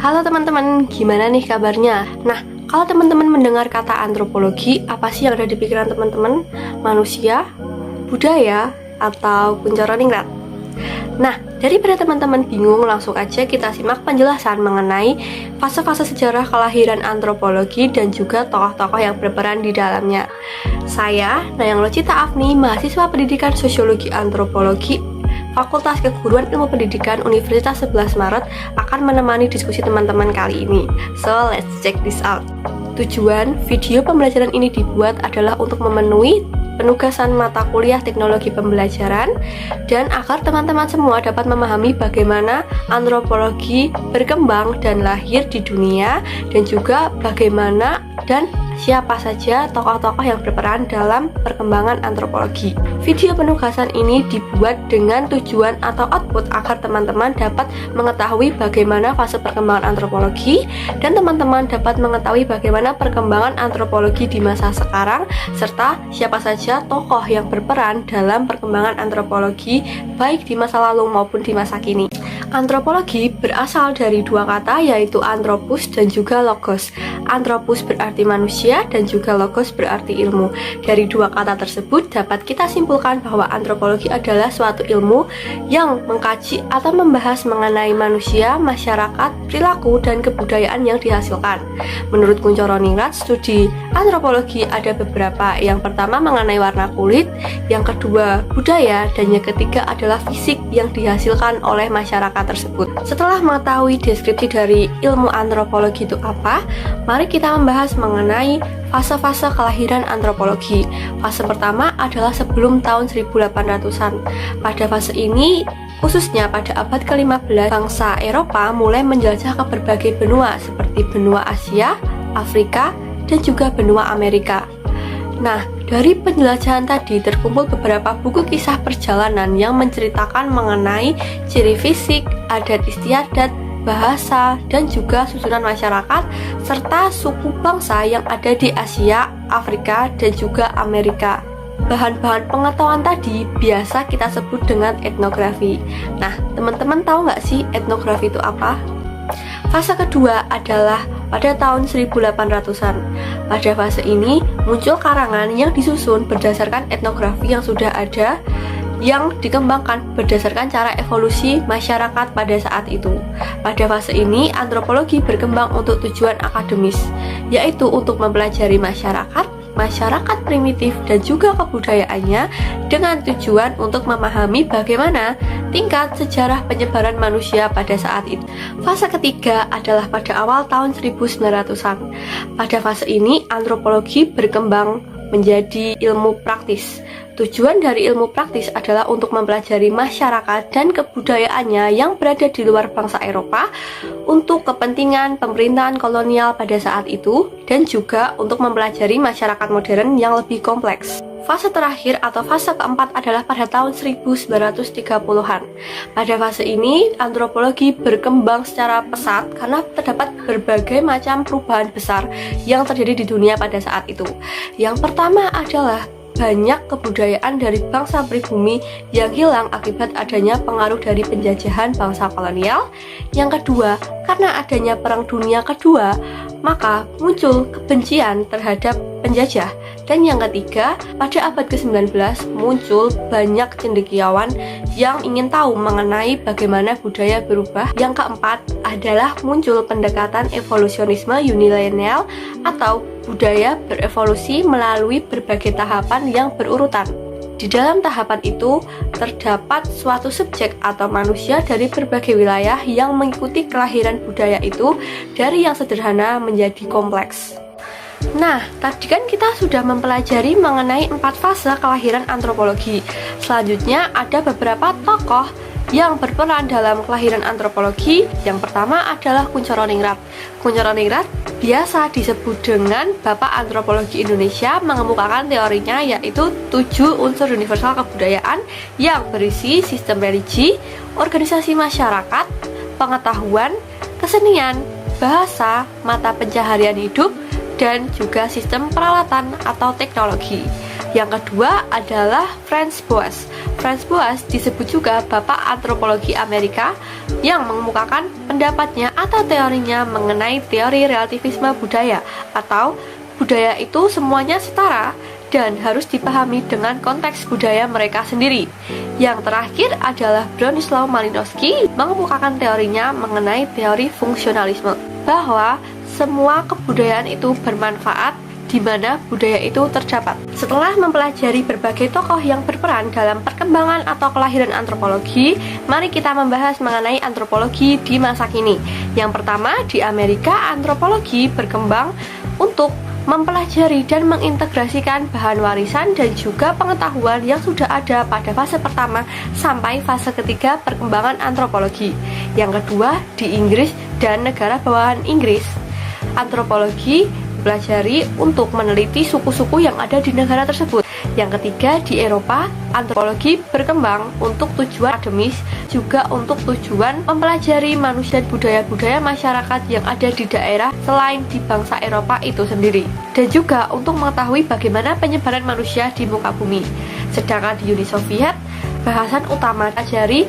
Halo teman-teman, gimana nih kabarnya? Nah, kalau teman-teman mendengar kata antropologi, apa sih yang ada di pikiran teman-teman? Manusia, budaya, atau kuncoroningrat? Nah, daripada teman-teman bingung, langsung aja kita simak penjelasan mengenai fase-fase sejarah kelahiran antropologi dan juga tokoh-tokoh yang berperan di dalamnya. Saya, Nayang Locita Afni, mahasiswa pendidikan sosiologi antropologi Fakultas Keguruan Ilmu Pendidikan Universitas 11 Maret akan menemani diskusi teman-teman kali ini. So, let's check this out. Tujuan video pembelajaran ini dibuat adalah untuk memenuhi penugasan mata kuliah teknologi pembelajaran dan agar teman-teman semua dapat memahami bagaimana antropologi berkembang dan lahir di dunia dan juga bagaimana dan siapa saja tokoh-tokoh yang berperan dalam perkembangan antropologi. Video penugasan ini dibuat dengan tujuan atau output agar teman-teman dapat mengetahui bagaimana fase perkembangan antropologi dan teman-teman dapat mengetahui bagaimana perkembangan antropologi di masa sekarang serta siapa saja tokoh yang berperan dalam perkembangan antropologi baik di masa lalu maupun di masa kini. Antropologi berasal dari dua kata yaitu anthropos dan juga logos. Anthropos berarti manusia dan juga logos berarti ilmu. Dari dua kata tersebut dapat kita simpulkan bahwa antropologi adalah suatu ilmu yang mengkaji atau membahas mengenai manusia, masyarakat, perilaku, dan kebudayaan yang dihasilkan. Menurut kuncoroningrat, studi antropologi ada beberapa. Yang pertama mengenai warna kulit, yang kedua budaya, dan yang ketiga adalah fisik yang dihasilkan oleh masyarakat tersebut. Setelah mengetahui deskripsi dari ilmu antropologi itu apa, mari kita membahas mengenai fase-fase kelahiran antropologi. Fase pertama adalah sebelum tahun 1800-an. Pada fase ini, khususnya pada abad ke-15, bangsa Eropa mulai menjelajah ke berbagai benua seperti benua Asia, Afrika, dan juga benua Amerika. Nah, dari penjelajahan tadi terkumpul beberapa buku kisah perjalanan yang menceritakan mengenai ciri fisik, adat istiadat, bahasa, dan juga susunan masyarakat serta suku bangsa yang ada di Asia, Afrika, dan juga Amerika. Bahan-bahan pengetahuan tadi biasa kita sebut dengan etnografi. Nah, teman-teman tahu nggak sih etnografi itu apa? Fase kedua adalah pada tahun 1800-an. Pada fase ini muncul karangan yang disusun berdasarkan etnografi yang sudah ada yang dikembangkan berdasarkan cara evolusi masyarakat pada saat itu. Pada fase ini, antropologi berkembang untuk tujuan akademis, yaitu untuk mempelajari masyarakat primitif dan juga kebudayaannya dengan tujuan untuk memahami bagaimana tingkat sejarah penyebaran manusia pada saat itu. Fase ketiga adalah pada awal tahun 1900-an. Pada fase ini, antropologi berkembang menjadi ilmu praktis. Tujuan dari ilmu praktis adalah untuk mempelajari masyarakat dan kebudayaannya yang berada di luar bangsa Eropa untuk kepentingan pemerintahan kolonial pada saat itu dan juga untuk mempelajari masyarakat modern yang lebih kompleks. Fase terakhir atau fase keempat adalah pada tahun 1930-an. Pada fase ini, antropologi berkembang secara pesat karena terdapat berbagai macam perubahan besar yang terjadi di dunia pada saat itu. Yang pertama adalah banyak kebudayaan dari bangsa pribumi yang hilang akibat adanya pengaruh dari penjajahan bangsa kolonial. Yang kedua, karena adanya Perang Dunia Kedua, maka muncul kebencian terhadap penjajah. Dan yang ketiga, pada abad ke-19 muncul banyak cendekiawan yang ingin tahu mengenai bagaimana budaya berubah. Yang keempat adalah muncul pendekatan evolusionisme unilineal atau budaya berevolusi melalui berbagai tahapan yang berurutan. Di dalam tahapan itu, terdapat suatu subjek atau manusia dari berbagai wilayah yang mengikuti kelahiran budaya itu dari yang sederhana menjadi kompleks. Nah, tadi kan kita sudah mempelajari mengenai 4 fase kelahiran antropologi. Selanjutnya ada beberapa tokoh yang berperan dalam kelahiran antropologi. Yang pertama adalah kuncoroningrat. Kuncoroningrat biasa disebut dengan Bapak Antropologi Indonesia, mengemukakan teorinya yaitu 7 unsur universal kebudayaan yang berisi sistem religi, organisasi masyarakat, pengetahuan, kesenian, bahasa, mata pencaharian hidup, dan juga sistem peralatan atau teknologi. Yang kedua adalah Franz Boas. Franz Boas disebut juga Bapak Antropologi Amerika yang mengemukakan pendapatnya atau teorinya mengenai teori relativisme budaya atau budaya itu semuanya setara dan harus dipahami dengan konteks budaya mereka sendiri. Yang terakhir adalah Bronislaw Malinowski mengemukakan teorinya mengenai teori fungsionalisme, bahwa semua kebudayaan itu bermanfaat di mana budaya itu terdapat. Setelah mempelajari berbagai tokoh yang berperan dalam perkembangan atau kelahiran antropologi, mari kita membahas mengenai antropologi di masa kini. Yang pertama, di Amerika, antropologi berkembang untuk mempelajari dan mengintegrasikan bahan warisan dan juga pengetahuan yang sudah ada pada fase pertama sampai fase ketiga perkembangan antropologi. Yang kedua, di Inggris dan negara bawahan Inggris, antropologi pelajari untuk meneliti suku-suku yang ada di negara tersebut. Yang ketiga, di Eropa, antropologi berkembang untuk tujuan akademis, juga untuk tujuan mempelajari manusia dan budaya-budaya masyarakat yang ada di daerah selain di bangsa Eropa itu sendiri, dan juga untuk mengetahui bagaimana penyebaran manusia di muka bumi. Sedangkan di Uni Soviet, bahasan utama pelajari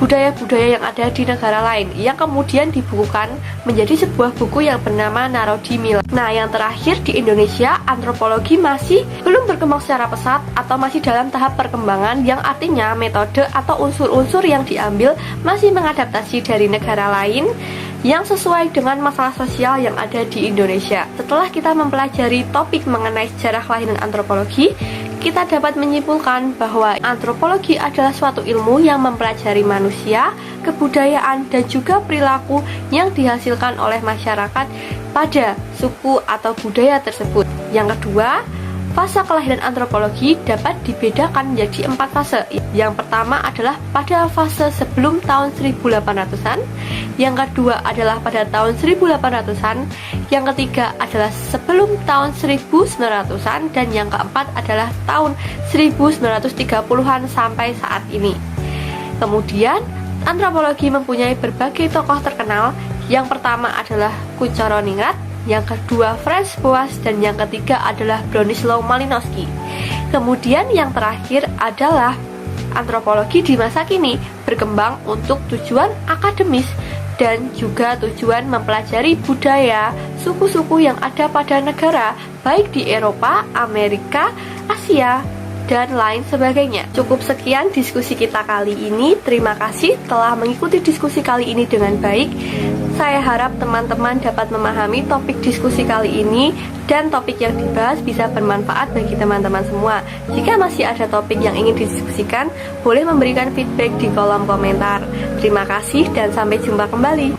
budaya-budaya yang ada di negara lain yang kemudian dibukukan menjadi sebuah buku yang bernama Narodi Mila. Nah, yang terakhir di Indonesia, antropologi masih belum berkembang secara pesat atau masih dalam tahap perkembangan, yang artinya metode atau unsur-unsur yang diambil masih mengadaptasi dari negara lain yang sesuai dengan masalah sosial yang ada di Indonesia. Setelah kita mempelajari topik mengenai sejarah kelahiran antropologi, kita dapat menyimpulkan bahwa antropologi adalah suatu ilmu yang mempelajari manusia, kebudayaan, dan juga perilaku yang dihasilkan oleh masyarakat pada suku atau budaya tersebut. Yang kedua, fase kelahiran antropologi dapat dibedakan menjadi 4 fase. Yang pertama adalah pada fase sebelum tahun 1800-an, yang kedua adalah pada tahun 1800-an, yang ketiga adalah sebelum tahun 1900-an, dan yang keempat adalah tahun 1930-an sampai saat ini. Kemudian, antropologi mempunyai berbagai tokoh terkenal. Yang pertama adalah Kuncoro Ningrat, yang kedua Franz Boas, dan yang ketiga adalah Bronislaw Malinowski. Kemudian yang terakhir adalah antropologi di masa kini berkembang untuk tujuan akademis dan juga tujuan mempelajari budaya suku-suku yang ada pada negara, baik di Eropa, Amerika, Asia, dan lain sebagainya. Cukup sekian diskusi kita kali ini. Terima kasih telah mengikuti diskusi kali ini dengan baik. Saya harap teman-teman dapat memahami topik diskusi kali ini dan topik yang dibahas bisa bermanfaat bagi teman-teman semua. Jika masih ada topik yang ingin didiskusikan, boleh memberikan feedback di kolom komentar. Terima kasih dan sampai jumpa kembali.